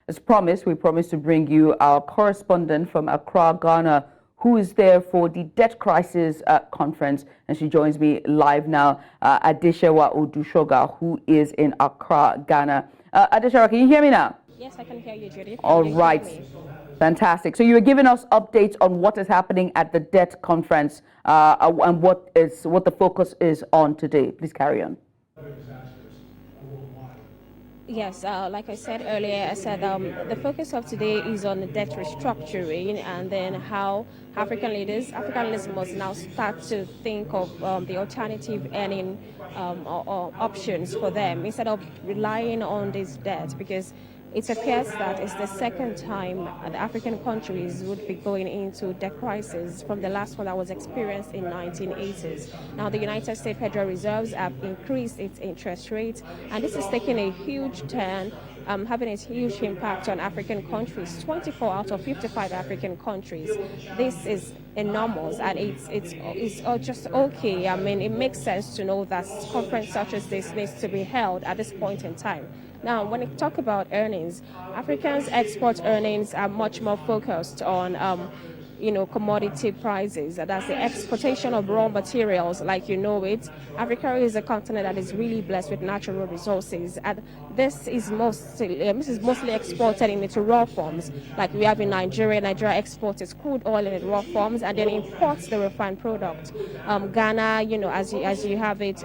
As promised, we promised to bring you our correspondent from Accra, Ghana, who is there for the debt crisis conference, and she joins me live now, Adesewa Odusoga, who is in Accra, Ghana. Adesewa, can you hear me now? Yes, I can hear you, Judith. All right. Fantastic. So you were giving us updates on what is happening at the debt conference and what the focus is on today. Please carry on. Yes, like I said earlier, the focus of today is on the debt restructuring and then how African leaders must now start to think of the alternative earning or options for them instead of relying on this debt, because it appears that it's the second time the African countries would be going into debt crisis from the last one that was experienced in 1980s. Now, the United States Federal Reserves have increased its interest rate, and this is taking a huge turn, having a huge impact on African countries. 24 out of 55 African countries. This is enormous, and it's just okay. I mean, it makes sense to know that a conference such as this needs to be held at this point in time. Now, when we talk about earnings, Africans' export earnings are much more focused on commodity prices. That's the exportation of raw materials, like you know it. Africa is a continent that is really blessed with natural resources, and this is mostly exported into raw forms. Like we have in Nigeria. Nigeria exports its crude oil in raw forms and then imports the refined product. Ghana, as you have it,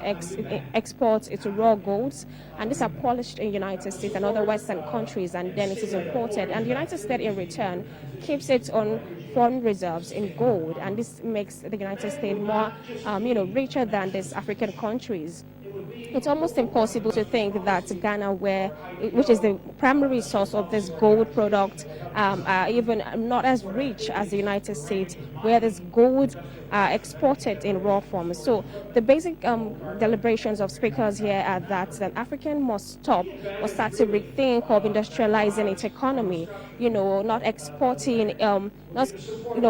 exports its raw golds, and these are polished in the United States and other Western countries, and then it is imported. And the United States, in return, keeps its own foreign reserves in gold, and this makes the United States more, richer than these African countries. It's almost impossible to think that Ghana, which is the primary source of this gold product, are even not as rich as the United States, where this gold exported in raw form. So the basic deliberations of speakers here are that Africa must stop or start to rethink of industrializing its economy. Not exporting,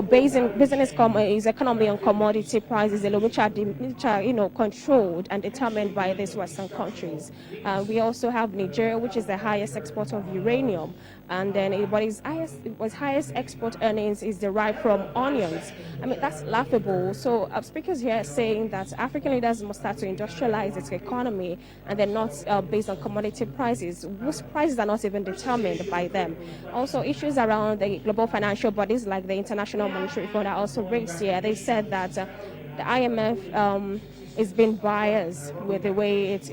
basing its economy on commodity prices, which are controlled and determined by these Western countries. We also have Nigeria, which is the highest exporter of uranium, and then its highest export earnings is derived from onions. I mean, that's laughable. So speakers here are saying that African leaders must start to industrialize its economy, and they're not based on commodity prices, whose prices are not even determined by them. Also, issues around the global financial bodies like the International Monetary Fund are also raised here. They said that the IMF is being biased with the way it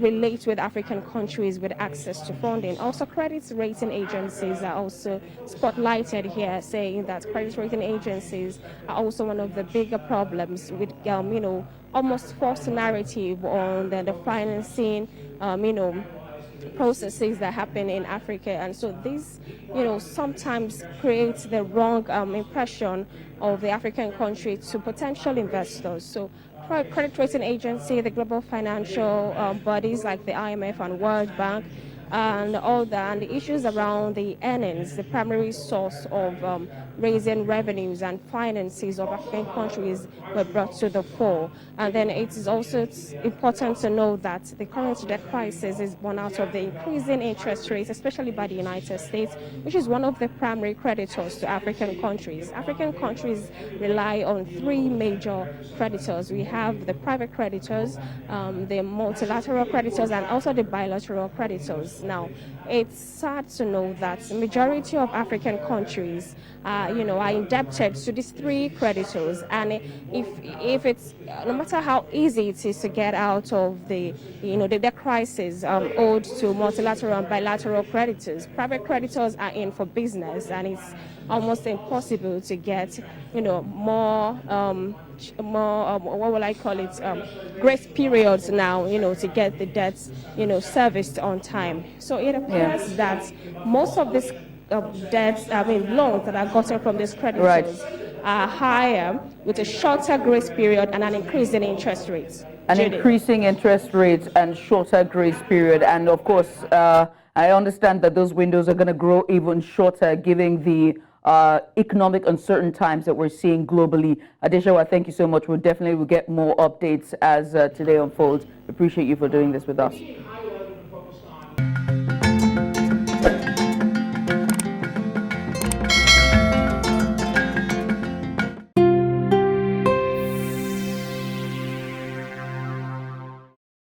relates with African countries with access to funding. Also, credit rating agencies are also spotlighted here, saying that credit rating agencies are also one of the bigger problems with, almost false narrative on the financing, processes that happen in Africa. And so this, sometimes creates the wrong impression of the African country to potential investors. So credit rating agency, the global financial bodies like the IMF and World Bank, and all that, and the issues around the earnings, the primary source of raising revenues and finances of African countries were brought to the fore. And then it is also important to know that the current debt crisis is born out of the increasing interest rates, especially by the United States, which is one of the primary creditors to African countries. African countries rely on three major creditors. We have the private creditors, the multilateral creditors, and also the bilateral creditors. Now, it's sad to know that the majority of African countries are indebted to these three creditors, and if it's no matter how easy it is to get out of the debt crisis owed to multilateral and bilateral creditors, private creditors are in for business, and it's almost impossible to get more what will I call it, grace periods now, to get the debts, serviced on time. So it appears that most of these debts, loans that are gotten from these creditors are higher, with a shorter grace period and an increase in interest rates. Increasing interest rates and shorter grace period. And of course, I understand that those windows are going to grow even shorter, given the economic uncertain times that we're seeing globally. Adesewa, thank you so much. We'll definitely get more updates as today unfolds. Appreciate you for doing this with us.